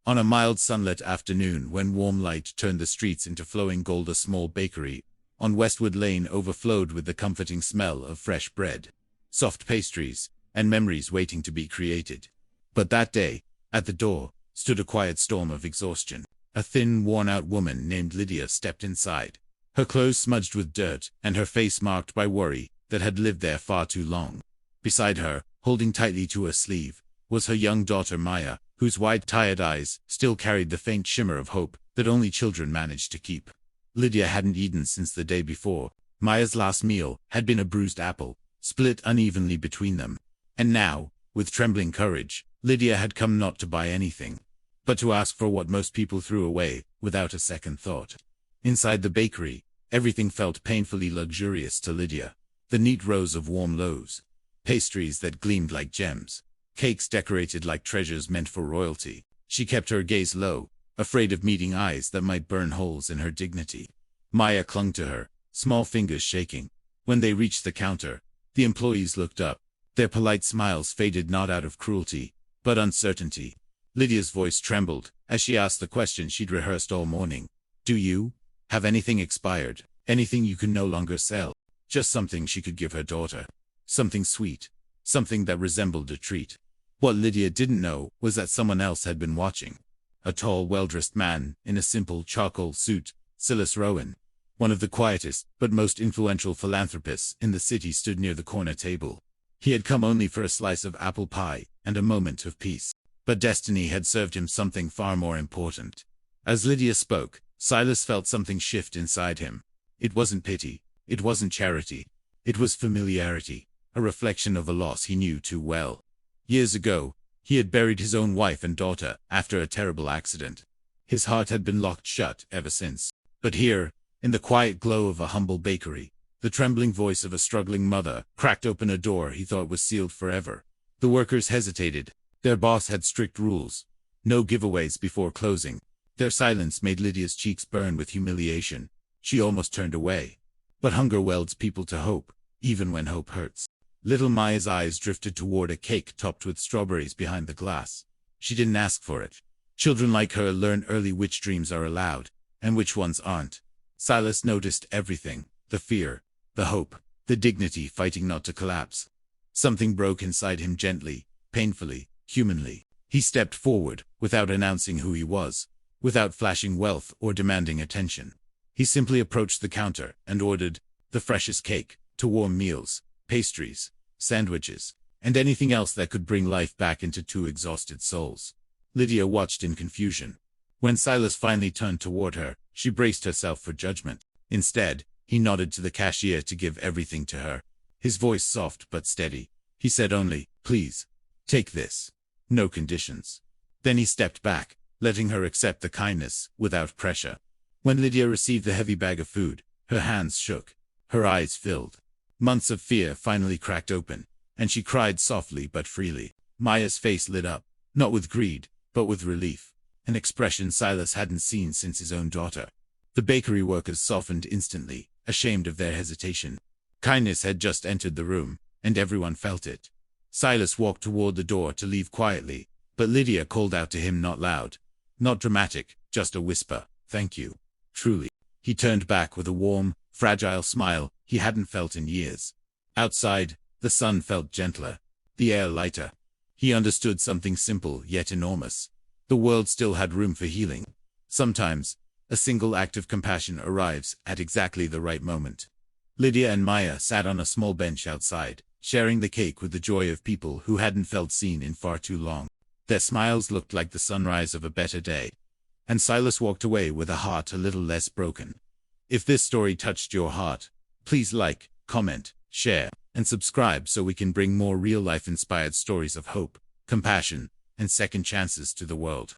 On a mild sunlit afternoon when warm light turned the streets into flowing gold, a small bakery on Westwood Lane overflowed with the comforting smell of fresh bread, soft pastries, and memories waiting to be created. But that day, at the door, stood a quiet storm of exhaustion. A thin, worn-out woman named Lydia stepped inside, her clothes smudged with dirt and her face marked by worry that had lived there far too long. Beside her, holding tightly to her sleeve, was her young daughter Maya, whose wide, tired eyes still carried the faint shimmer of hope that only children manage to keep. Lydia hadn't eaten since the day before. Maya's last meal had been a bruised apple, split unevenly between them. And now, with trembling courage, Lydia had come not to buy anything, but to ask for what most people threw away without a second thought. Inside the bakery, everything felt painfully luxurious to Lydia. The neat rows of warm loaves, pastries that gleamed like gems, cakes decorated like treasures meant for royalty. She kept her gaze low, afraid of meeting eyes that might burn holes in her dignity. Maya clung to her, small fingers shaking. When they reached the counter, the employees looked up. Their polite smiles faded not out of cruelty, but uncertainty. Lydia's voice trembled as she asked the question she'd rehearsed all morning. "Do you have anything expired? Anything you can no longer sell?" Just something she could give her daughter. Something sweet. Something that resembled a treat. What Lydia didn't know was that someone else had been watching. A tall, well-dressed man in a simple charcoal suit, Silas Rowan, one of the quietest but most influential philanthropists in the city, stood near the corner table. He had come only for a slice of apple pie and a moment of peace. But destiny had served him something far more important. As Lydia spoke, Silas felt something shift inside him. It wasn't pity. It wasn't charity. It was familiarity, a reflection of a loss he knew too well. Years ago, he had buried his own wife and daughter after a terrible accident. His heart had been locked shut ever since. But here, in the quiet glow of a humble bakery, the trembling voice of a struggling mother cracked open a door he thought was sealed forever. The workers hesitated. Their boss had strict rules. No giveaways before closing. Their silence made Lydia's cheeks burn with humiliation. She almost turned away. But hunger welds people to hope, even when hope hurts. Little Maya's eyes drifted toward a cake topped with strawberries behind the glass. She didn't ask for it. Children like her learn early which dreams are allowed, and which ones aren't. Silas noticed everything. The fear, the hope, the dignity fighting not to collapse. Something broke inside him gently, painfully, humanly. He stepped forward, without announcing who he was, without flashing wealth or demanding attention. He simply approached the counter and ordered the freshest cake, to warm meals, pastries, sandwiches, and anything else that could bring life back into two exhausted souls. Lydia watched in confusion. When Silas finally turned toward her, she braced herself for judgment. Instead, he nodded to the cashier to give everything to her. His voice soft but steady. He said only, "Please, take this. No conditions." Then he stepped back, letting her accept the kindness without pressure. When Lydia received the heavy bag of food, her hands shook. Her eyes filled. Months of fear finally cracked open, and she cried softly but freely. Maya's face lit up, not with greed, but with relief, an expression Silas hadn't seen since his own daughter. The bakery workers softened instantly, ashamed of their hesitation. Kindness had just entered the room, and everyone felt it. Silas walked toward the door to leave quietly, but Lydia called out to him, not loud, not dramatic, just a whisper, "Thank you. Truly." He turned back with a warm, fragile smile he hadn't felt in years. Outside, the sun felt gentler, the air lighter. He understood something simple yet enormous. The world still had room for healing. Sometimes, a single act of compassion arrives at exactly the right moment. Lydia and Maya sat on a small bench outside, sharing the cake with the joy of people who hadn't felt seen in far too long. Their smiles looked like the sunrise of a better day. And Silas walked away with a heart a little less broken. If this story touched your heart, please like, comment, share, and subscribe so we can bring more real-life inspired stories of hope, compassion, and second chances to the world.